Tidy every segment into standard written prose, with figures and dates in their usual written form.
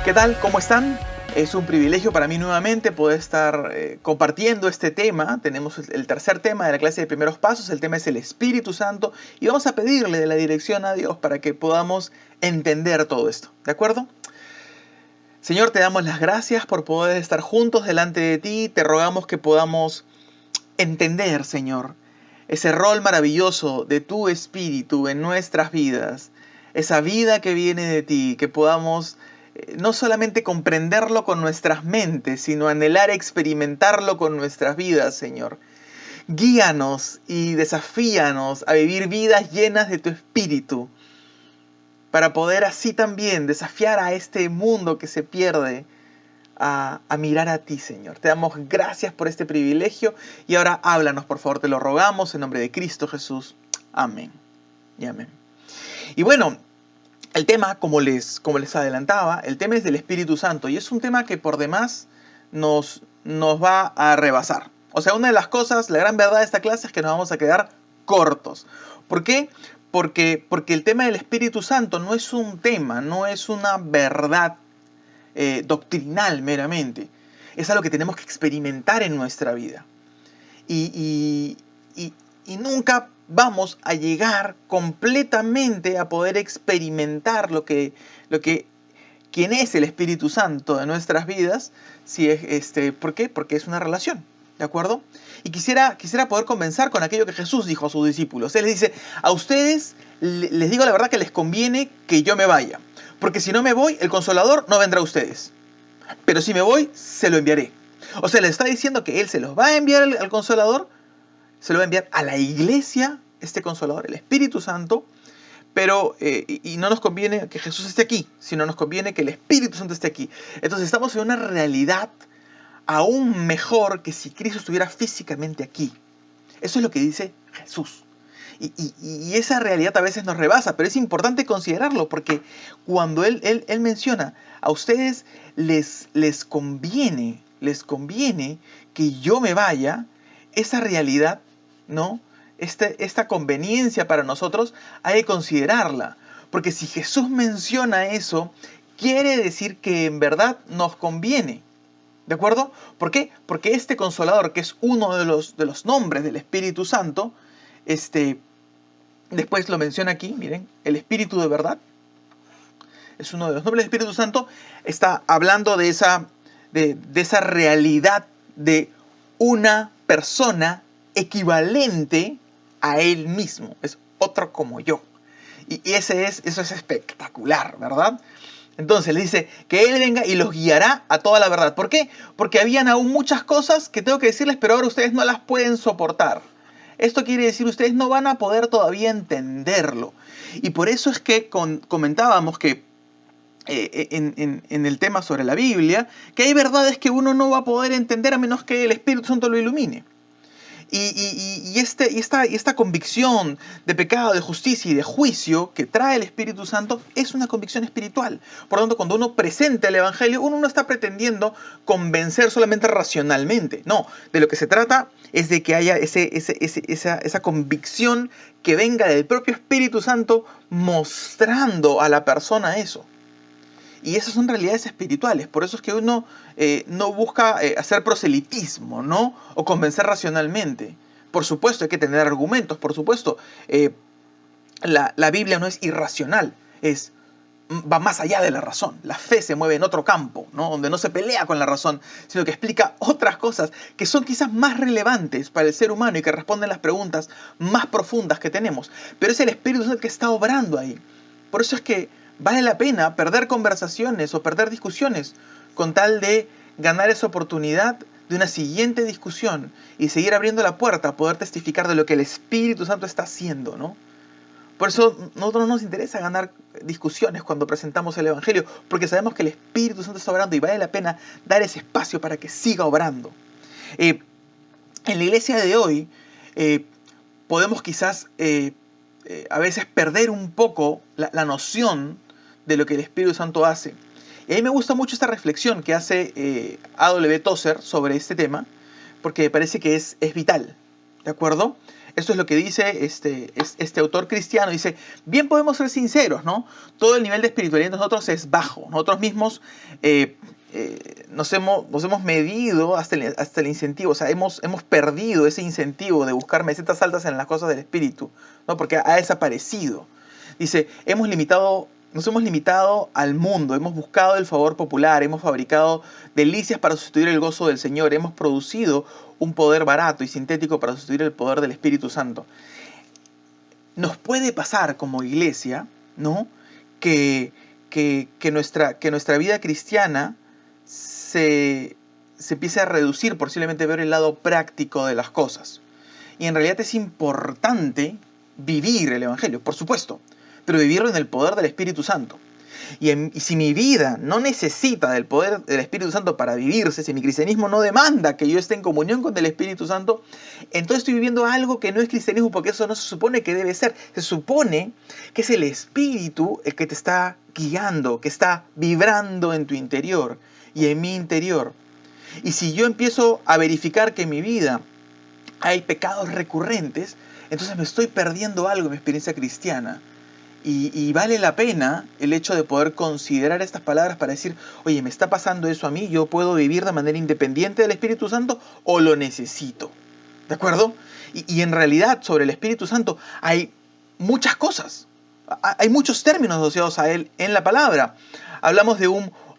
¿Qué tal? ¿Cómo están? Es un privilegio para mí nuevamente poder estar compartiendo este tema. Tenemos el tercer tema de la clase de primeros pasos. El tema es el Espíritu Santo y vamos a pedirle de la dirección a Dios para que podamos entender todo esto. ¿De acuerdo? Señor, te damos las gracias por poder estar juntos delante de ti. Te rogamos que podamos entender, Señor, ese rol maravilloso de tu Espíritu en nuestras vidas. Esa vida que viene de ti, que podamos no solamente comprenderlo con nuestras mentes, sino anhelar experimentarlo con nuestras vidas, Señor. Guíanos y desafíanos a vivir vidas llenas de tu Espíritu, para poder así también desafiar a este mundo que se pierde a mirar a ti, Señor. Te damos gracias por este privilegio y ahora háblanos, por favor, te lo rogamos en nombre de Cristo Jesús. Amén y amén. Y bueno, el tema, como les adelantaba, el tema es del Espíritu Santo y es un tema que por demás nos va a rebasar. O sea, una de las cosas, la gran verdad de esta clase es que nos vamos a quedar cortos. ¿Por qué? Porque el tema del Espíritu Santo no es un tema, no es una verdad doctrinal meramente. Es algo que tenemos que experimentar en nuestra vida. Y nunca vamos a llegar completamente a poder experimentar quién es el Espíritu Santo en nuestras vidas, si es ¿por qué? Porque es una relación, ¿de acuerdo? Y quisiera poder comenzar con aquello que Jesús dijo a sus discípulos. Él les dice: a ustedes les digo la verdad que les conviene que yo me vaya, porque si no me voy, el Consolador no vendrá a ustedes, pero si me voy, se lo enviaré. O sea, les está diciendo que Él se los va a enviar al Consolador, se lo va a enviar a la iglesia, este Consolador, el Espíritu Santo, pero y no nos conviene que Jesús esté aquí, sino nos conviene que el Espíritu Santo esté aquí. Entonces estamos en una realidad aún mejor que si Cristo estuviera físicamente aquí. Eso es lo que dice Jesús. Y esa realidad a veces nos rebasa, pero es importante considerarlo, porque cuando Él menciona, a ustedes les conviene que yo me vaya, esa realidad, ¿no? Esta conveniencia para nosotros hay que considerarla, porque si Jesús menciona eso, quiere decir que en verdad nos conviene. ¿De acuerdo? ¿Por qué? Porque este Consolador, que es uno de los nombres del Espíritu Santo, después lo menciona aquí, miren, el Espíritu de verdad, es uno de los nombres del Espíritu Santo, está hablando de esa realidad de una persona equivalente a Él mismo, es otro como yo. Y eso es espectacular, ¿verdad? Entonces le dice que Él venga y los guiará a toda la verdad. ¿Por qué? Porque habían aún muchas cosas que tengo que decirles, pero ahora ustedes no las pueden soportar. Esto quiere decir, ustedes no van a poder todavía entenderlo. Y por eso es que comentábamos que en el tema sobre la Biblia, que hay verdades que uno no va a poder entender a menos que el Espíritu Santo lo ilumine. Y esta convicción de pecado, de justicia y de juicio que trae el Espíritu Santo es una convicción espiritual. Por lo tanto, cuando uno presenta el Evangelio, uno no está pretendiendo convencer solamente racionalmente. No, de lo que se trata es de que haya esa convicción que venga del propio Espíritu Santo mostrando a la persona eso. Y esas son realidades espirituales. Por eso es que uno no busca hacer proselitismo, ¿no? O convencer racionalmente. Por supuesto, hay que tener argumentos. Por supuesto, la Biblia no es irracional. Va más allá de la razón. La fe se mueve en otro campo, ¿no? Donde no se pelea con la razón, sino que explica otras cosas que son quizás más relevantes para el ser humano y que responden las preguntas más profundas que tenemos. Pero es el Espíritu Santo el que está obrando ahí. Por eso es que vale la pena perder conversaciones o perder discusiones con tal de ganar esa oportunidad de una siguiente discusión y seguir abriendo la puerta a poder testificar de lo que el Espíritu Santo está haciendo, ¿no? Por eso a nosotros no nos interesa ganar discusiones cuando presentamos el Evangelio, porque sabemos que el Espíritu Santo está obrando y vale la pena dar ese espacio para que siga obrando. En la iglesia de hoy podemos quizás a veces perder un poco la noción de lo que el Espíritu Santo hace. Y a mí me gusta mucho esta reflexión que hace A.W. Tozer sobre este tema, porque me parece que es vital, ¿de acuerdo? Esto es lo que dice este autor cristiano. Dice, bien podemos ser sinceros, ¿no? Todo el nivel de espiritualidad de nosotros es bajo. Nosotros mismos nos hemos medido hasta el incentivo. O sea, hemos perdido ese incentivo de buscar mesetas altas en las cosas del espíritu, ¿no? Porque ha desaparecido. Dice, nos hemos limitado al mundo, hemos buscado el favor popular, hemos fabricado delicias para sustituir el gozo del Señor, hemos producido un poder barato y sintético para sustituir el poder del Espíritu Santo. Nos puede pasar como iglesia, ¿no? Que nuestra vida cristiana se empiece a reducir, posiblemente ver el lado práctico de las cosas. Y en realidad es importante vivir el Evangelio, por supuesto, pero vivirlo en el poder del Espíritu Santo. Y si mi vida no necesita del poder del Espíritu Santo para vivirse, si mi cristianismo no demanda que yo esté en comunión con el Espíritu Santo, entonces estoy viviendo algo que no es cristianismo, porque eso no se supone que debe ser. Se supone que es el Espíritu el que te está guiando, que está vibrando en tu interior y en mi interior. Y si yo empiezo a verificar que en mi vida hay pecados recurrentes, entonces me estoy perdiendo algo en mi experiencia cristiana. Y vale la pena el hecho de poder considerar estas palabras para decir, oye, ¿me está pasando eso a mí? ¿Yo puedo vivir de manera independiente del Espíritu Santo o lo necesito? ¿De acuerdo? Y en realidad sobre el Espíritu Santo hay muchas cosas. Hay muchos términos asociados a él en la palabra. Hablamos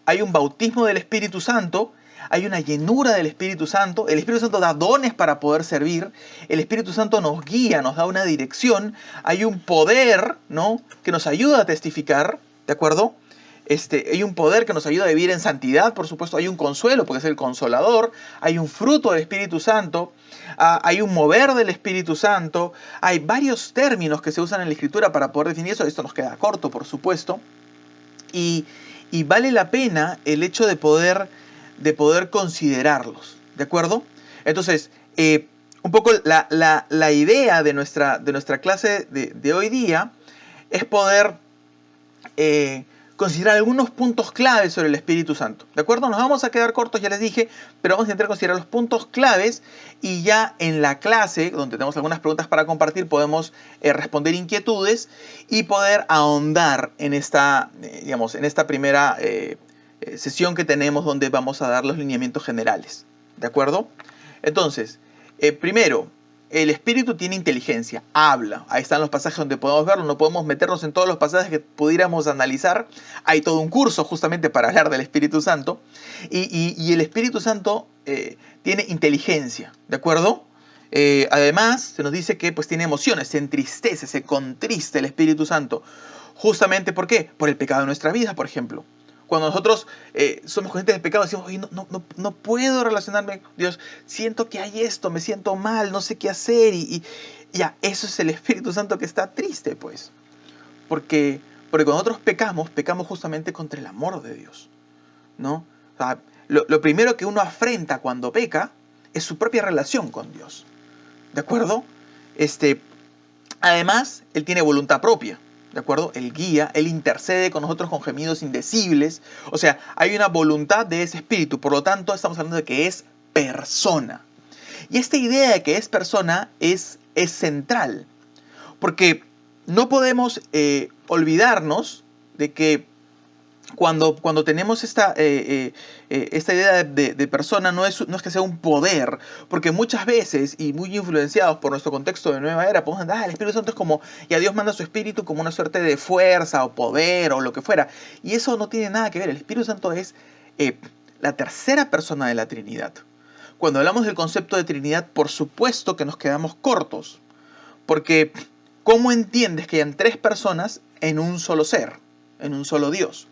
hay un bautismo del Espíritu Santo, hay una llenura del Espíritu Santo, el Espíritu Santo da dones para poder servir, el Espíritu Santo nos guía, nos da una dirección, hay un poder, ¿no?, que nos ayuda a testificar, ¿de acuerdo? Hay un poder que nos ayuda a vivir en santidad, por supuesto, hay un consuelo, porque es el consolador, hay un fruto del Espíritu Santo, hay un mover del Espíritu Santo, hay varios términos que se usan en la Escritura para poder definir eso, esto nos queda corto, por supuesto, y vale la pena el hecho de poder considerarlos, ¿de acuerdo? Entonces, un poco la idea de nuestra clase de hoy día es poder considerar algunos puntos claves sobre el Espíritu Santo, ¿de acuerdo? Nos vamos a quedar cortos, ya les dije, pero vamos a intentar considerar los puntos claves y ya en la clase, donde tenemos algunas preguntas para compartir, podemos responder inquietudes y poder ahondar en esta primera sesión que tenemos donde vamos a dar los lineamientos generales, ¿de acuerdo? Entonces, primero, el Espíritu tiene inteligencia, habla. Ahí están los pasajes donde podemos verlo, no podemos meternos en todos los pasajes que pudiéramos analizar. Hay todo un curso justamente para hablar del Espíritu Santo. Y el Espíritu Santo tiene inteligencia, ¿de acuerdo? Además, se nos dice que pues, tiene emociones, se entristece, se contrista el Espíritu Santo. Justamente, ¿por qué? Por el pecado de nuestra vida, por ejemplo. Cuando nosotros somos conscientes del pecado, decimos, oye, no puedo relacionarme con Dios, siento que hay esto, me siento mal, no sé qué hacer, y ya, eso es el Espíritu Santo que está triste, pues. Porque cuando nosotros pecamos justamente contra el amor de Dios, ¿no? O sea, lo primero que uno afrenta cuando peca es su propia relación con Dios, ¿de acuerdo? Además, Él tiene voluntad propia. ¿De acuerdo? Él guía, Él intercede con nosotros con gemidos indecibles. O sea, hay una voluntad de ese espíritu. Por lo tanto, estamos hablando de que es persona. Y esta idea de que es persona es central. Porque no podemos olvidarnos de que cuando tenemos esta idea de persona, no es que sea un poder, porque muchas veces, y muy influenciados por nuestro contexto de nueva era, podemos decir, el Espíritu Santo es como, ya Dios manda su Espíritu como una suerte de fuerza o poder o lo que fuera, y eso no tiene nada que ver. El Espíritu Santo es la tercera persona de la Trinidad. Cuando hablamos del concepto de Trinidad, por supuesto que nos quedamos cortos, porque ¿cómo entiendes que hayan tres personas en un solo ser, en un solo Dios?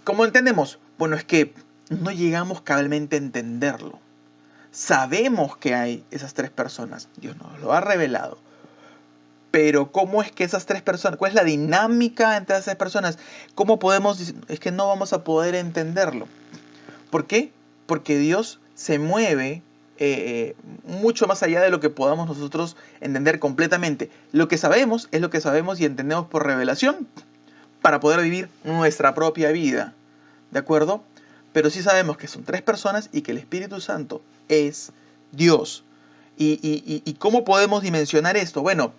¿Cómo entendemos? Bueno, es que no llegamos cabalmente a entenderlo. Sabemos que hay esas tres personas. Dios nos lo ha revelado. Pero ¿cómo es que esas tres personas, cuál es la dinámica entre esas personas? ¿Cómo podemos? Es que no vamos a poder entenderlo. ¿Por qué? Porque Dios se mueve mucho más allá de lo que podamos nosotros entender completamente. Lo que sabemos es lo que sabemos y entendemos por revelación, para poder vivir nuestra propia vida, ¿de acuerdo? Pero sí sabemos que son tres personas y que el Espíritu Santo es Dios. ¿Y cómo podemos dimensionar esto? Bueno,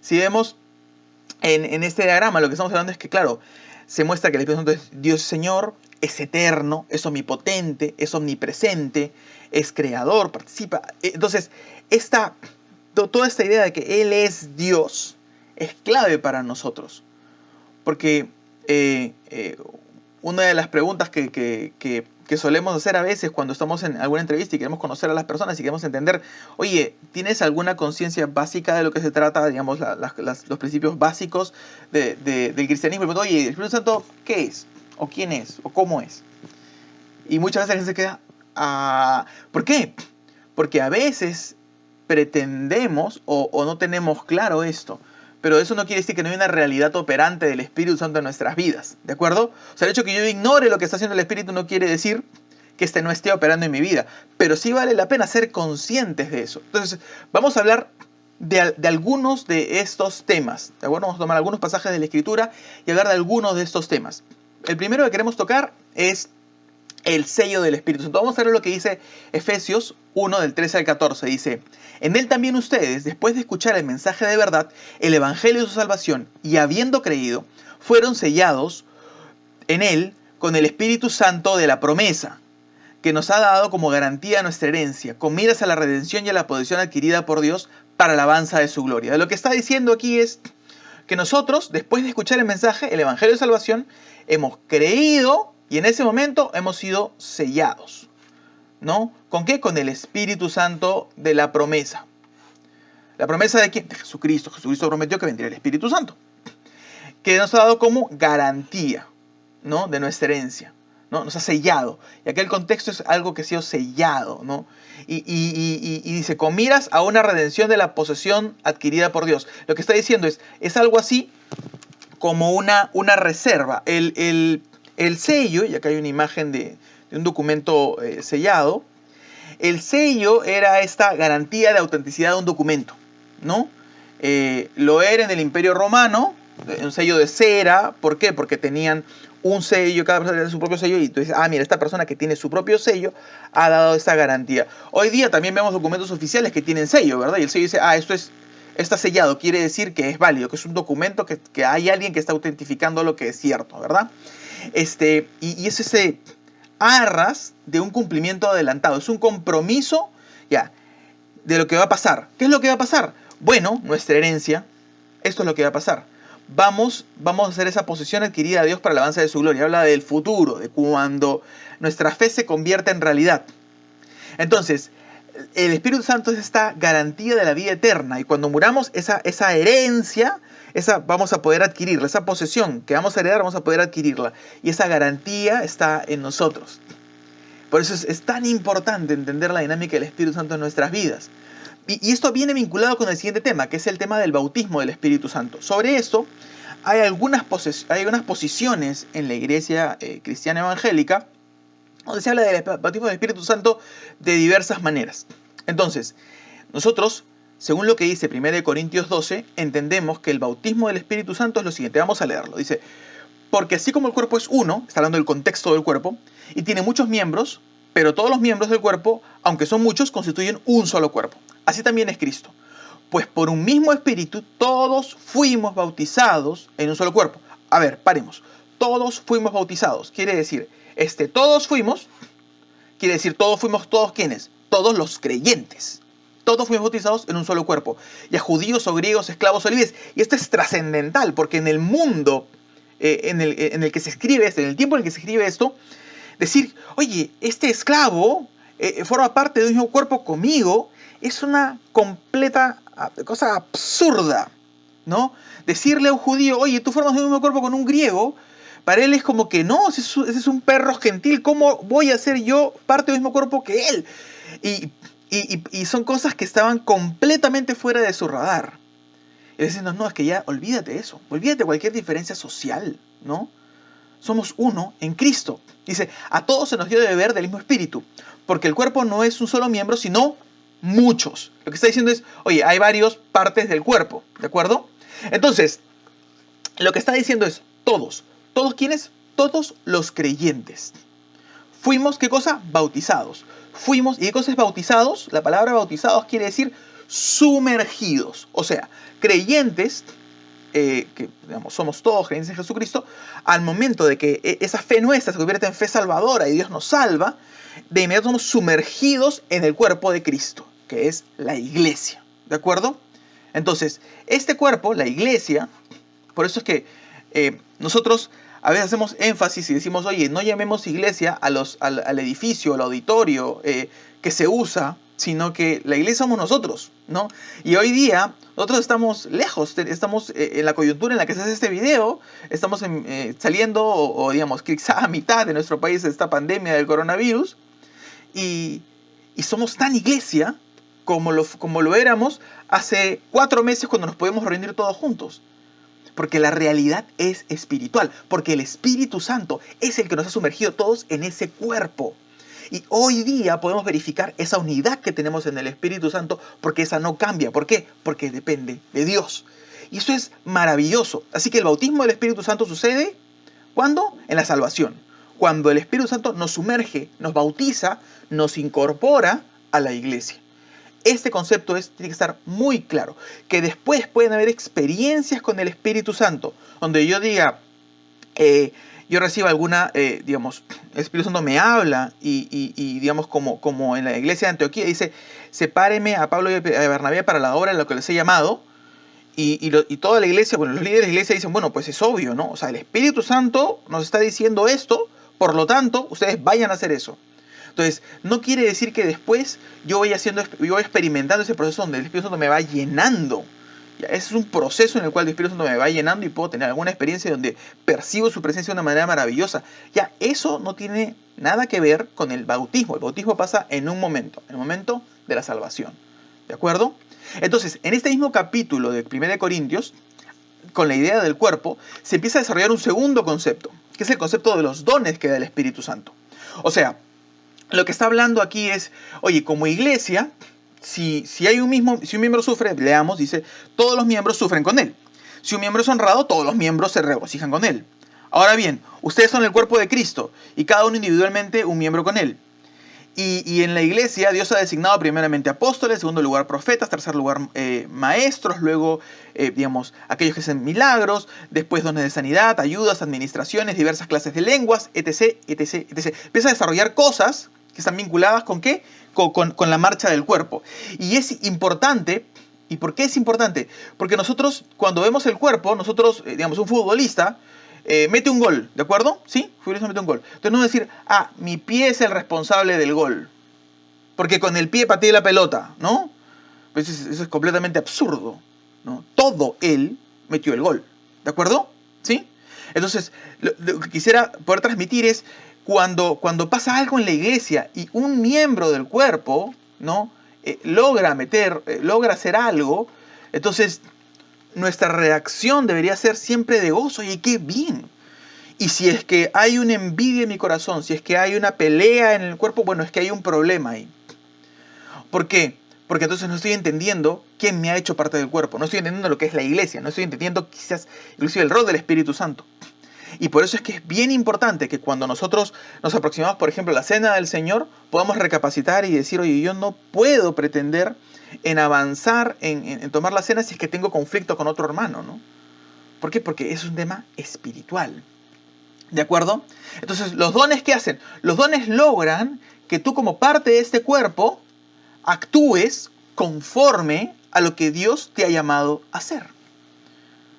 si vemos en este diagrama, lo que estamos hablando es que, claro, se muestra que el Espíritu Santo es Dios Señor, es eterno, es omnipotente, es omnipresente, es creador, participa. Entonces, toda esta idea de que Él es Dios es clave para nosotros. Porque una de las preguntas que solemos hacer a veces cuando estamos en alguna entrevista y queremos conocer a las personas y queremos entender, oye, ¿tienes alguna conciencia básica de lo que se trata, digamos, los principios básicos del cristianismo? Y pregunto, oye, ¿el Espíritu Santo qué es? ¿O quién es? ¿O cómo es? Y muchas veces la gente se queda, ¿por qué? Porque a veces pretendemos o no tenemos claro esto. Pero eso no quiere decir que no hay una realidad operante del Espíritu Santo en nuestras vidas, ¿de acuerdo? O sea, el hecho de que yo ignore lo que está haciendo el Espíritu no quiere decir que este no esté operando en mi vida. Pero sí vale la pena ser conscientes de eso. Entonces, vamos a hablar de algunos de estos temas, ¿de acuerdo? Vamos a tomar algunos pasajes de la Escritura y hablar de algunos de estos temas. El primero que queremos tocar es el sello del Espíritu Santo. Vamos a ver lo que dice Efesios 1 del 13 al 14. Dice, en él también ustedes, después de escuchar el mensaje de verdad, el evangelio de su salvación, y habiendo creído, fueron sellados en él con el Espíritu Santo de la promesa, que nos ha dado como garantía nuestra herencia, con miras a la redención y a la posesión adquirida por Dios para la alabanza de su gloria. Lo que está diciendo aquí es que nosotros, después de escuchar el mensaje, el evangelio de salvación, hemos creído y en ese momento hemos sido sellados, ¿no? ¿Con qué? Con el Espíritu Santo de la promesa. ¿La promesa de quién? De Jesucristo. Jesucristo prometió que vendría el Espíritu Santo, que nos ha dado como garantía, ¿no? De nuestra herencia, ¿no? Nos ha sellado. Y aquel contexto es algo que ha sido sellado, ¿no? Y dice, con miras a una redención de la posesión adquirida por Dios. Lo que está diciendo es algo así como una reserva. El sello, y acá hay una imagen de un documento sellado, el sello era esta garantía de autenticidad de un documento, ¿no? Lo era en el Imperio Romano, un sello de cera. ¿Por qué? Porque tenían un sello, cada persona tenía su propio sello, y tú dices, mira, esta persona que tiene su propio sello ha dado esta garantía. Hoy día también vemos documentos oficiales que tienen sello, ¿verdad? Y el sello dice, está sellado, quiere decir que es válido, que es un documento, que hay alguien que está autentificando lo que es cierto, ¿verdad? Y es ese arras de un cumplimiento adelantado, es un compromiso ya de lo que va a pasar. ¿Qué es lo que va a pasar? Bueno, nuestra herencia, esto es lo que va a pasar. Vamos a hacer esa posesión adquirida a Dios para la alabanza de su gloria. Habla del futuro, de cuando nuestra fe se convierta en realidad. Entonces, el Espíritu Santo es esta garantía de la vida eterna, y cuando muramos, esa herencia, vamos a poder adquirirla, esa posesión que vamos a heredar, vamos a poder adquirirla, y esa garantía está en nosotros. Por eso es tan importante entender la dinámica del Espíritu Santo en nuestras vidas. Y esto viene vinculado con el siguiente tema, que es el tema del bautismo del Espíritu Santo. Sobre esto, hay algunas posiciones en la iglesia cristiana evangélica, donde se habla del bautismo del Espíritu Santo de diversas maneras. Entonces, nosotros, según lo que dice 1 Corintios 12, entendemos que el bautismo del Espíritu Santo es lo siguiente. Vamos a leerlo. Dice, porque así como el cuerpo es uno, está hablando del contexto del cuerpo, y tiene muchos miembros, pero todos los miembros del cuerpo, aunque son muchos, constituyen un solo cuerpo. Así también es Cristo. Pues por un mismo Espíritu todos fuimos bautizados en un solo cuerpo. A ver, paremos. Todos fuimos bautizados. Quiere decir, todos fuimos, quiere decir todos fuimos, ¿todos quiénes? Todos los creyentes. Todos fuimos bautizados en un solo cuerpo. Ya judíos o griegos, esclavos o libres. Y esto es trascendental, porque en el mundo en el que se escribe esto, en el tiempo en el que se escribe esto, decir, oye, este esclavo forma parte de un mismo cuerpo conmigo, es una completa cosa absurda, ¿no? Decirle a un judío, oye, tú formas un mismo cuerpo con un griego, para él es como que no, ese es un perro gentil, ¿cómo voy a ser yo parte del mismo cuerpo que él? Y son cosas que estaban completamente fuera de su radar. Y dicen, no, es que ya olvídate de eso, olvídate de cualquier diferencia social, ¿no? Somos uno en Cristo. Dice, a todos se nos dio de beber del mismo espíritu, porque el cuerpo no es un solo miembro, sino muchos. Lo que está diciendo es, oye, hay varias partes del cuerpo, ¿de acuerdo? Entonces, lo que está diciendo es, todos. ¿Todos quiénes? Todos los creyentes. Fuimos, ¿qué cosa? Bautizados. fuimos, ¿y qué cosa es bautizados? La palabra bautizados quiere decir sumergidos. O sea, creyentes, que digamos, somos todos creyentes en Jesucristo, al momento de que esa fe nuestra se convierte en fe salvadora y Dios nos salva, de inmediato somos sumergidos en el cuerpo de Cristo, que es la iglesia. ¿De acuerdo? Entonces, este cuerpo, la iglesia, por eso es que nosotros a veces hacemos énfasis y decimos, oye, no llamemos iglesia al edificio, al auditorio que se usa, sino que la iglesia somos nosotros, ¿no? Y hoy día nosotros estamos lejos, estamos en la coyuntura en la que se hace este video, estamos saliendo o digamos, quizá a mitad de nuestro país de esta pandemia del coronavirus, y somos tan iglesia como lo éramos hace 4 meses cuando nos podíamos reunir todos juntos. Porque la realidad es espiritual, porque el Espíritu Santo es el que nos ha sumergido todos en ese cuerpo. Y hoy día podemos verificar esa unidad que tenemos en el Espíritu Santo, porque esa no cambia. ¿Por qué? Porque depende de Dios. Y eso es maravilloso. Así que el bautismo del Espíritu Santo sucede, ¿cuándo? En la salvación. Cuando el Espíritu Santo nos sumerge, nos bautiza, nos incorpora a la iglesia. Este concepto tiene que estar muy claro, que después pueden haber experiencias con el Espíritu Santo, donde yo diga, yo recibo alguna, digamos, el Espíritu Santo me habla y digamos, como en la iglesia de Antioquía dice, sepáreme a Pablo y a Bernabé para la obra en la que les he llamado, y toda la iglesia, bueno, los líderes de la iglesia dicen, bueno, pues es obvio, ¿no? O sea, el Espíritu Santo nos está diciendo esto, por lo tanto, ustedes vayan a hacer eso. Entonces, no quiere decir que después yo voy experimentando ese proceso donde el Espíritu Santo me va llenando. Ya, ese es un proceso en el cual el Espíritu Santo me va llenando y puedo tener alguna experiencia donde percibo su presencia de una manera maravillosa. Ya, eso no tiene nada que ver con el bautismo. El bautismo pasa en un momento, en el momento de la salvación. ¿De acuerdo? Entonces, en este mismo capítulo de 1 Corintios, con la idea del cuerpo, se empieza a desarrollar un segundo concepto, que es el concepto de los dones que da el Espíritu Santo. O sea, lo que está hablando aquí es, oye, como iglesia, si un miembro sufre, leamos, dice, todos los miembros sufren con él. Si un miembro es honrado, todos los miembros se regocijan con él. Ahora bien, ustedes son el cuerpo de Cristo y cada uno individualmente un miembro con él. Y en la iglesia Dios ha designado primeramente apóstoles, en segundo lugar profetas, tercer lugar maestros, luego digamos aquellos que hacen milagros, después dones de sanidad, ayudas, administraciones, diversas clases de lenguas, etc, etc, etc. Empieza a desarrollar cosas que están vinculadas ¿con qué? Con la marcha del cuerpo. Y es importante. ¿Y por qué es importante? Porque nosotros cuando vemos el cuerpo, nosotros digamos un futbolista mete un gol, ¿de acuerdo? ¿Sí? Futbolista mete un gol. Entonces no decir, mi pie es el responsable del gol, porque con el pie pateé la pelota, ¿no? Pues eso es completamente absurdo, ¿no? Todo él metió el gol, ¿de acuerdo? ¿Sí? Entonces, lo que quisiera poder transmitir es, cuando pasa algo en la iglesia y un miembro del cuerpo, ¿no? logra hacer algo, entonces nuestra reacción debería ser siempre de gozo. Y qué bien. Y si es que hay una envidia en mi corazón, si es que hay una pelea en el cuerpo, bueno, es que hay un problema ahí. ¿Por qué? Porque entonces no estoy entendiendo quién me ha hecho parte del cuerpo, no estoy entendiendo lo que es la iglesia, no estoy entendiendo quizás inclusive el rol del Espíritu Santo. Y por eso es que es bien importante que cuando nosotros nos aproximamos, por ejemplo, a la cena del Señor, podamos recapacitar y decir, oye, yo no puedo pretender en avanzar, en tomar la cena si es que tengo conflicto con otro hermano, ¿no? ¿Por qué? Porque es un tema espiritual. ¿De acuerdo? Entonces, ¿los dones qué hacen? Los dones logran que tú como parte de este cuerpo actúes conforme a lo que Dios te ha llamado a hacer.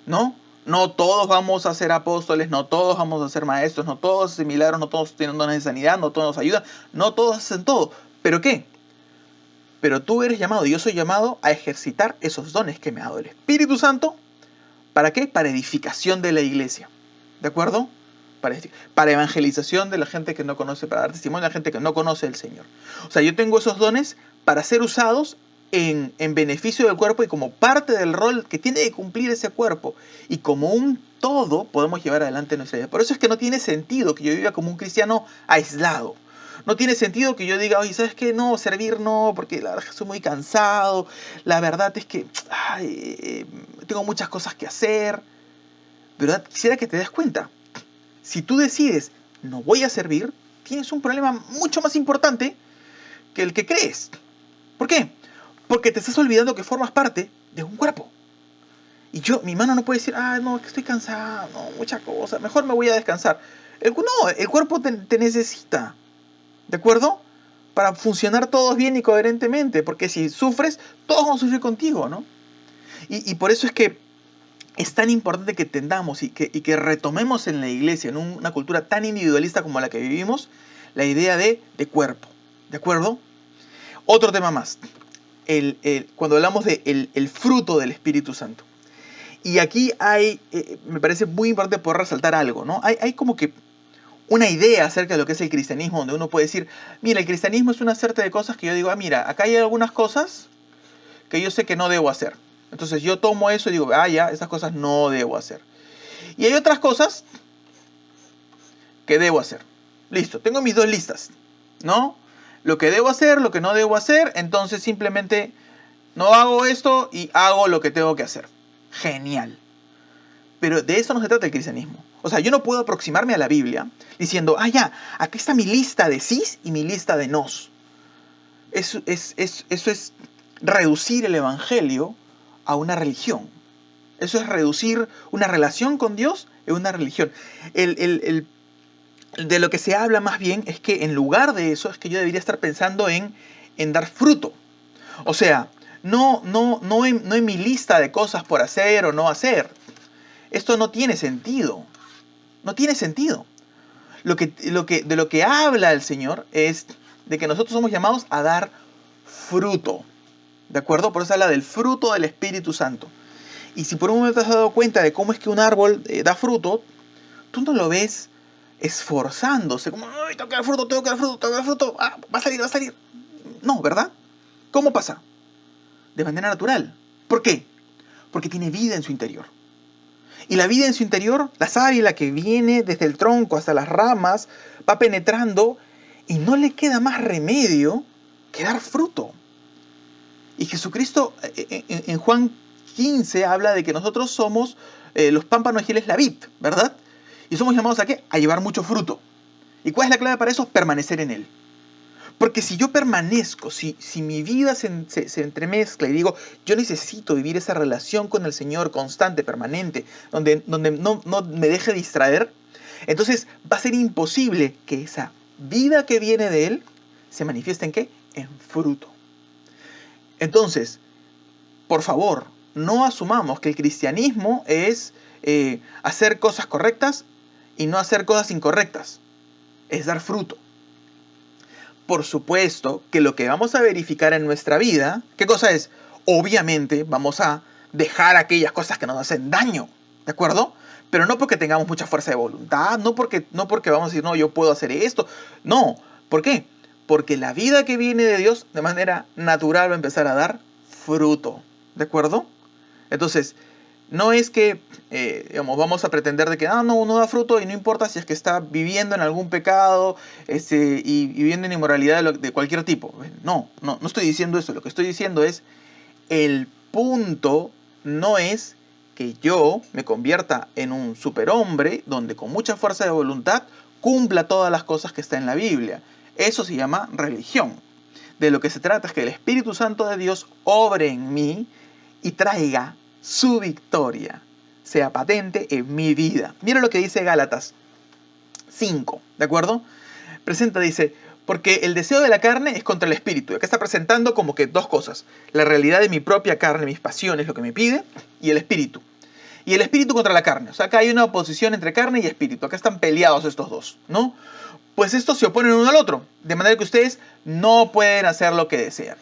¿No? No todos vamos a ser apóstoles, no todos vamos a ser maestros, no todos hacen milagros, no todos tienen dones de sanidad, no todos nos ayudan, no todos hacen todo. ¿Pero qué? Pero tú eres llamado, y yo soy llamado a ejercitar esos dones que me ha dado el Espíritu Santo. ¿Para qué? Para edificación de la iglesia. ¿De acuerdo? Para evangelización de la gente que no conoce, para dar testimonio a la gente que no conoce al Señor. O sea, yo tengo esos dones para ser usados en beneficio del cuerpo y como parte del rol que tiene que cumplir ese cuerpo. Y como un todo podemos llevar adelante nuestra vida. Por eso es que no tiene sentido que yo viva como un cristiano aislado. No tiene sentido que yo diga, oye, ¿sabes qué? No, servir no, porque la verdad es que estoy muy cansado. La verdad es que tengo muchas cosas que hacer. ¿Verdad? Quisiera que te des cuenta. Si tú decides, no voy a servir, tienes un problema mucho más importante que el que crees. ¿Por qué? Porque te estás olvidando que formas parte de un cuerpo. Y mi mano no puede decir, no, que estoy cansado, no, mucha cosa, mejor me voy a descansar. No, el cuerpo te necesita, ¿de acuerdo? Para funcionar todos bien y coherentemente, porque si sufres, todos vamos a sufrir contigo, ¿no? Y por eso es que es tan importante que entendamos y que retomemos en la iglesia, en una cultura tan individualista como la que vivimos, la idea de cuerpo, ¿de acuerdo? Otro tema más, cuando hablamos de el fruto del Espíritu Santo. Y aquí me parece muy importante poder resaltar algo, ¿no? Hay como que una idea acerca de lo que es el cristianismo, donde uno puede decir, mira, el cristianismo es una serie de cosas que yo digo, mira, acá hay algunas cosas que yo sé que no debo hacer. Entonces yo tomo eso y digo, ya, esas cosas no debo hacer. Y hay otras cosas que debo hacer. Listo, tengo mis dos listas, ¿no? Lo que debo hacer, lo que no debo hacer, entonces simplemente no hago esto y hago lo que tengo que hacer. Genial. Pero de eso no se trata el cristianismo. O sea, yo no puedo aproximarme a la Biblia diciendo, ya, aquí está mi lista de sís y mi lista de nos. Eso es reducir el evangelio a una religión. Eso es reducir una relación con Dios en una religión. De lo que se habla más bien es que en lugar de eso es que yo debería estar pensando en dar fruto. O sea, no en mi lista de cosas por hacer o no hacer. Esto no tiene sentido. No tiene sentido. De lo que habla el Señor es de que nosotros somos llamados a dar fruto. ¿De acuerdo? Por eso habla del fruto del Espíritu Santo. Y si por un momento te has dado cuenta de cómo es que un árbol da fruto, tú no lo ves esforzándose, como, ¡ay, tengo que dar fruto, tengo que dar fruto, tengo que dar fruto! Va a salir, va a salir. No, ¿verdad? ¿Cómo pasa? De manera natural. ¿Por qué? Porque tiene vida en su interior. Y la vida en su interior, la savia que viene desde el tronco hasta las ramas, va penetrando y no le queda más remedio que dar fruto. Y Jesucristo en Juan 15 habla de que nosotros somos los pámpanos y él es la vid, ¿verdad? Y somos llamados a ¿qué? A llevar mucho fruto. ¿Y cuál es la clave para eso? Permanecer en él. Porque si yo permanezco, si mi vida se entremezcla y digo, yo necesito vivir esa relación con el Señor constante, permanente, donde no me deje distraer, entonces va a ser imposible que esa vida que viene de Él se manifieste en ¿qué? En fruto. Entonces, por favor, no asumamos que el cristianismo es hacer cosas correctas y no hacer cosas incorrectas. Es dar fruto. Por supuesto que lo que vamos a verificar en nuestra vida, ¿qué cosa es? Obviamente vamos a dejar aquellas cosas que nos hacen daño, ¿de acuerdo? Pero no porque tengamos mucha fuerza de voluntad, no porque vamos a decir, no, yo puedo hacer esto. No, ¿por qué? Porque la vida que viene de Dios de manera natural va a empezar a dar fruto, ¿de acuerdo? Entonces, no es que vamos a pretender de que no, uno da fruto y no importa si es que está viviendo en algún pecado y viviendo en inmoralidad de cualquier tipo. No estoy diciendo eso. Lo que estoy diciendo es, el punto no es que yo me convierta en un superhombre donde con mucha fuerza de voluntad cumpla todas las cosas que está en la Biblia. Eso se llama religión. De lo que se trata es que el Espíritu Santo de Dios obre en mí y traiga su victoria, sea patente en mi vida. Mira lo que dice Gálatas 5, ¿de acuerdo? Dice, porque el deseo de la carne es contra el espíritu. Acá está presentando como que dos cosas. La realidad de mi propia carne, mis pasiones, lo que me pide, y el espíritu. Y el espíritu contra la carne. O sea, acá hay una oposición entre carne y espíritu. Acá están peleados estos dos, ¿no? Pues estos se oponen uno al otro. De manera que ustedes no pueden hacer lo que desean.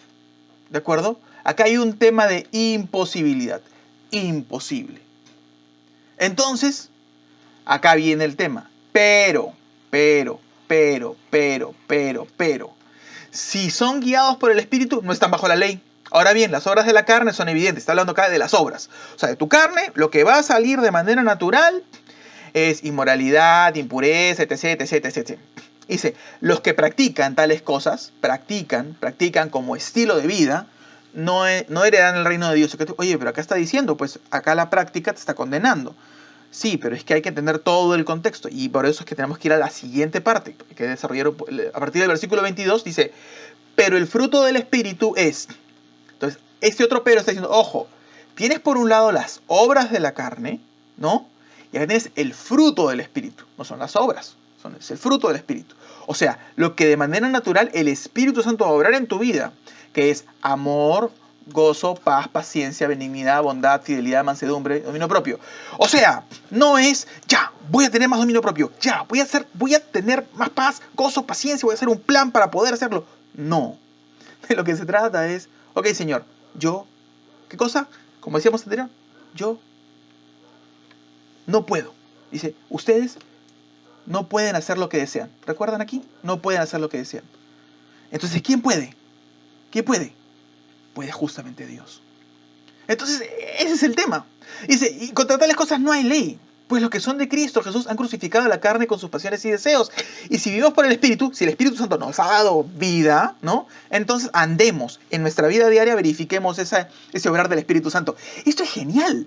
¿De acuerdo? Acá hay un tema de imposibilidad. Imposible. Entonces, acá viene el tema. Pero. Si son guiados por el Espíritu, no están bajo la ley. Ahora bien, las obras de la carne son evidentes. Está hablando acá de las obras. O sea, de tu carne, lo que va a salir de manera natural es inmoralidad, impureza, etc. Dice, los que practican tales cosas, practican como estilo de vida, no heredan el reino de Dios. Oye, pero acá está diciendo, pues acá la práctica te está condenando. Sí, pero es que hay que entender todo el contexto y por eso es que tenemos que ir a la siguiente parte que desarrollaron a partir del versículo 22. Dice, Pero el fruto del Espíritu es... Entonces, este otro pero está diciendo, ojo, tienes por un lado las obras de la carne, ¿no? Y acá tienes el fruto del Espíritu. No son las obras, es el fruto del Espíritu. O sea, lo que de manera natural el Espíritu Santo va a obrar en tu vida, que es amor, gozo, paz, paciencia, benignidad, bondad, fidelidad, mansedumbre, dominio propio. O sea, no es, ya, voy a tener más dominio propio, ya, voy a tener más paz, gozo, paciencia, voy a hacer un plan para poder hacerlo. No. De lo que se trata es, ok, Señor, yo, ¿qué cosa? Como decíamos anterior, yo no puedo. Dice, ustedes no pueden hacer lo que desean. ¿Recuerdan aquí? No pueden hacer lo que desean. Entonces, ¿quién puede? ¿Quién puede? Puede justamente Dios. Entonces, ese es el tema. Dice, y contra tales cosas no hay ley. Pues los que son de Cristo Jesús han crucificado la carne con sus pasiones y deseos. Y si vivimos por el Espíritu, si el Espíritu Santo nos ha dado vida, ¿no? Entonces andemos en nuestra vida diaria, verifiquemos ese obrar del Espíritu Santo. Esto es genial.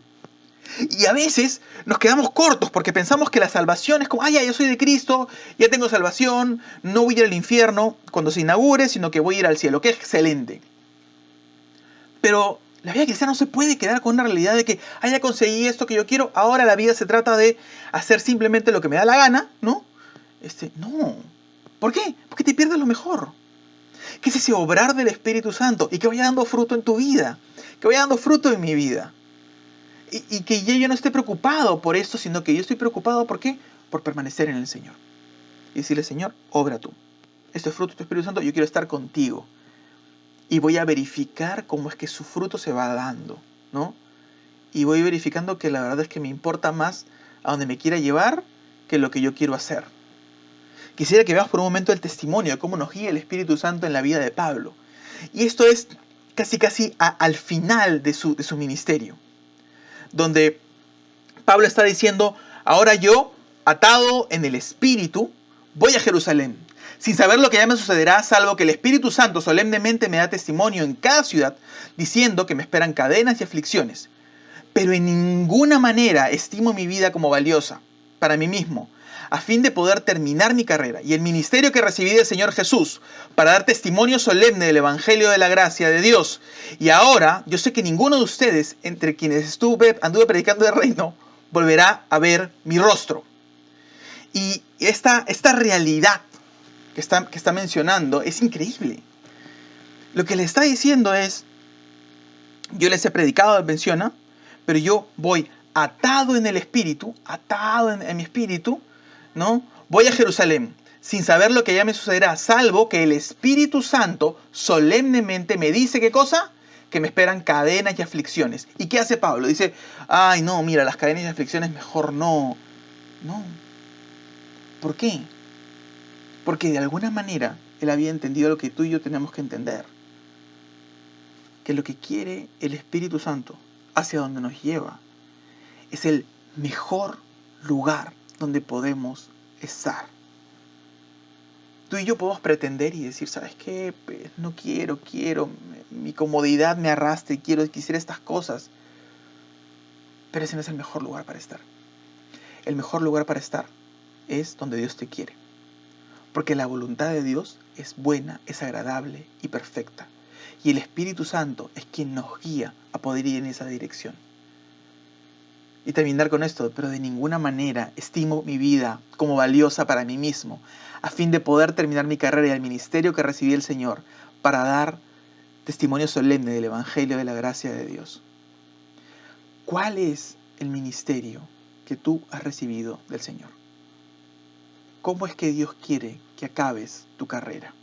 Y a veces nos quedamos cortos porque pensamos que la salvación es como, ya, yo soy de Cristo, ya tengo salvación, no voy a ir al infierno cuando se inaugure, sino que voy a ir al cielo, que es excelente. Pero la vida cristiana no se puede quedar con una realidad de que, ya conseguí esto que yo quiero, ahora la vida se trata de hacer simplemente lo que me da la gana, ¿no? No. ¿Por qué? Porque te pierdes lo mejor. Que es ese obrar del Espíritu Santo y que vaya dando fruto en tu vida, que vaya dando fruto en mi vida. Y que yo no esté preocupado por esto, sino que yo estoy preocupado, ¿por qué? Por permanecer en el Señor. Y decirle, Señor, obra tú. Esto es fruto de tu Espíritu Santo, yo quiero estar contigo. Y voy a verificar cómo es que su fruto se va dando, ¿no? Y voy verificando que la verdad es que me importa más a donde me quiera llevar que lo que yo quiero hacer. Quisiera que veamos por un momento el testimonio de cómo nos guía el Espíritu Santo en la vida de Pablo. Y esto es casi al final de su ministerio, donde Pablo está diciendo, ahora yo, atado en el Espíritu, voy a Jerusalén, sin saber lo que ya me sucederá, salvo que el Espíritu Santo solemnemente me da testimonio en cada ciudad, diciendo que me esperan cadenas y aflicciones. Pero en ninguna manera estimo mi vida como valiosa para mí mismo, a fin de poder terminar mi carrera y el ministerio que recibí del Señor Jesús, para dar testimonio solemne del Evangelio de la gracia de Dios. Y ahora, yo sé que ninguno de ustedes, entre quienes anduve predicando el reino, volverá a ver mi rostro. Y esta realidad que está mencionando es increíble. Lo que le está diciendo es, yo les he predicado, menciona, pero yo voy atado en el espíritu, atado en mi espíritu, ¿no? Voy a Jerusalén, sin saber lo que ya me sucederá, salvo que el Espíritu Santo solemnemente me dice, ¿qué cosa? Que me esperan cadenas y aflicciones. ¿Y qué hace Pablo? Dice, no, mira, las cadenas y aflicciones mejor no. No. ¿Por qué? Porque de alguna manera él había entendido lo que tú y yo tenemos que entender. Que lo que quiere el Espíritu Santo, hacia donde nos lleva, es el mejor lugar donde podemos estar. Tú y yo podemos pretender y decir, ¿sabes qué? Pues no quiero, mi comodidad me arrastra y quisiera estas cosas. Pero ese no es el mejor lugar para estar. El mejor lugar para estar es donde Dios te quiere. Porque la voluntad de Dios es buena, es agradable y perfecta. Y el Espíritu Santo es quien nos guía a poder ir en esa dirección. Y terminar con esto, pero de ninguna manera estimo mi vida como valiosa para mí mismo, a fin de poder terminar mi carrera y el ministerio que recibí del Señor para dar testimonio solemne del Evangelio de la gracia de Dios. ¿Cuál es el ministerio que tú has recibido del Señor? ¿Cómo es que Dios quiere que acabes tu carrera?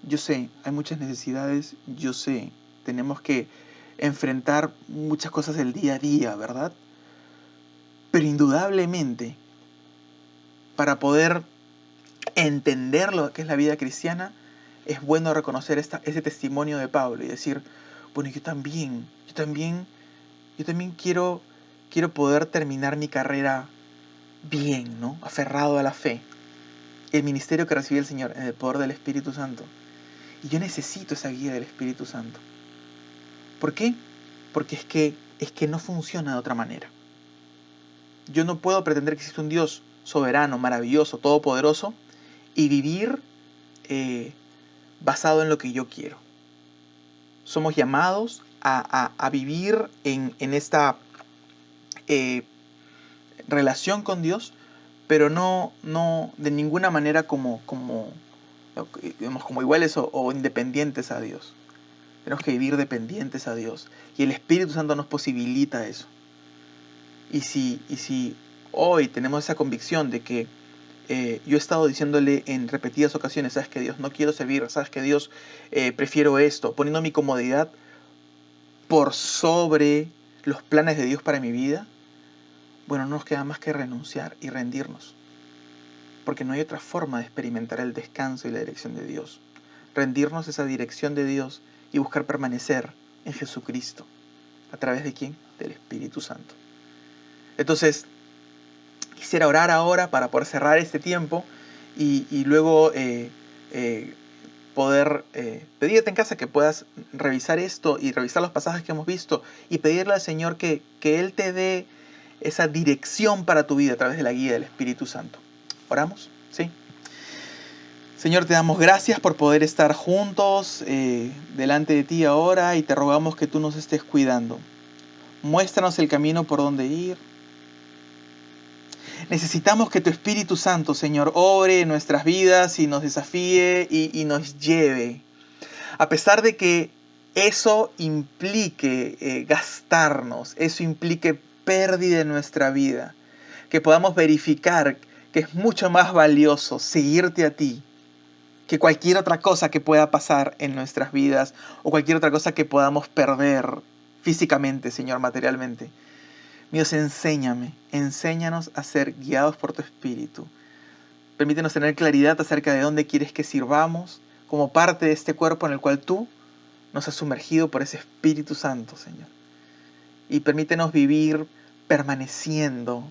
Yo sé, hay muchas necesidades, yo sé, tenemos que enfrentar muchas cosas del día a día, ¿verdad? Pero indudablemente, para poder entender lo que es la vida cristiana, es bueno reconocer ese testimonio de Pablo y decir, bueno, yo también quiero poder terminar mi carrera bien, ¿no? Aferrado a la fe. El ministerio que recibe el Señor en el poder del Espíritu Santo. Y yo necesito esa guía del Espíritu Santo. ¿Por qué? Porque es que no funciona de otra manera. Yo no puedo pretender que existe un Dios soberano, maravilloso, todopoderoso y vivir basado en lo que yo quiero. Somos llamados a vivir en esta relación con Dios, pero no de ninguna manera como iguales o independientes a Dios. Tenemos que vivir dependientes a Dios. Y el Espíritu Santo nos posibilita eso. Y si hoy tenemos esa convicción de que yo he estado diciéndole en repetidas ocasiones, sabes que Dios, no quiero servir, sabes que Dios, prefiero esto, poniendo mi comodidad por sobre los planes de Dios para mi vida, bueno, no nos queda más que renunciar y rendirnos. Porque no hay otra forma de experimentar el descanso y la dirección de Dios. Rendirnos a esa dirección de Dios y buscar permanecer en Jesucristo. ¿A través de quién? Del Espíritu Santo. Entonces, quisiera orar ahora para poder cerrar este tiempo y luego poder pedirte en casa que puedas revisar esto y revisar los pasajes que hemos visto y pedirle al Señor que Él te dé esa dirección para tu vida a través de la guía del Espíritu Santo. ¿Oramos? ¿Sí? Señor, te damos gracias por poder estar juntos delante de ti ahora y te rogamos que tú nos estés cuidando. Muéstranos el camino por donde ir. Necesitamos que tu Espíritu Santo, Señor, obre en nuestras vidas y nos desafíe y nos lleve. A pesar de que eso implique gastarnos, eso implique pérdida en nuestra vida, que podamos verificar que es mucho más valioso seguirte a ti que cualquier otra cosa que pueda pasar en nuestras vidas o cualquier otra cosa que podamos perder físicamente, Señor, materialmente. Dios, enséñanos a ser guiados por tu Espíritu. Permítenos tener claridad acerca de dónde quieres que sirvamos como parte de este cuerpo en el cual tú nos has sumergido por ese Espíritu Santo, Señor. Y permítenos vivir permaneciendo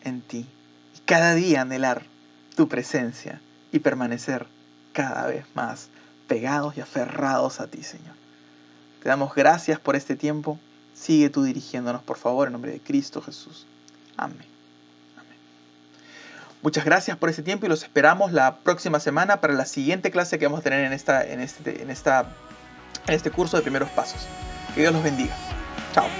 en ti. Y cada día anhelar tu presencia y permanecer cada vez más pegados y aferrados a ti, Señor. Te damos gracias por este tiempo. Sigue tú dirigiéndonos, por favor, en nombre de Cristo Jesús. Amén. Amén. Muchas gracias por este tiempo y los esperamos la próxima semana para la siguiente clase que vamos a tener en este curso de primeros pasos. Que Dios los bendiga. Chao.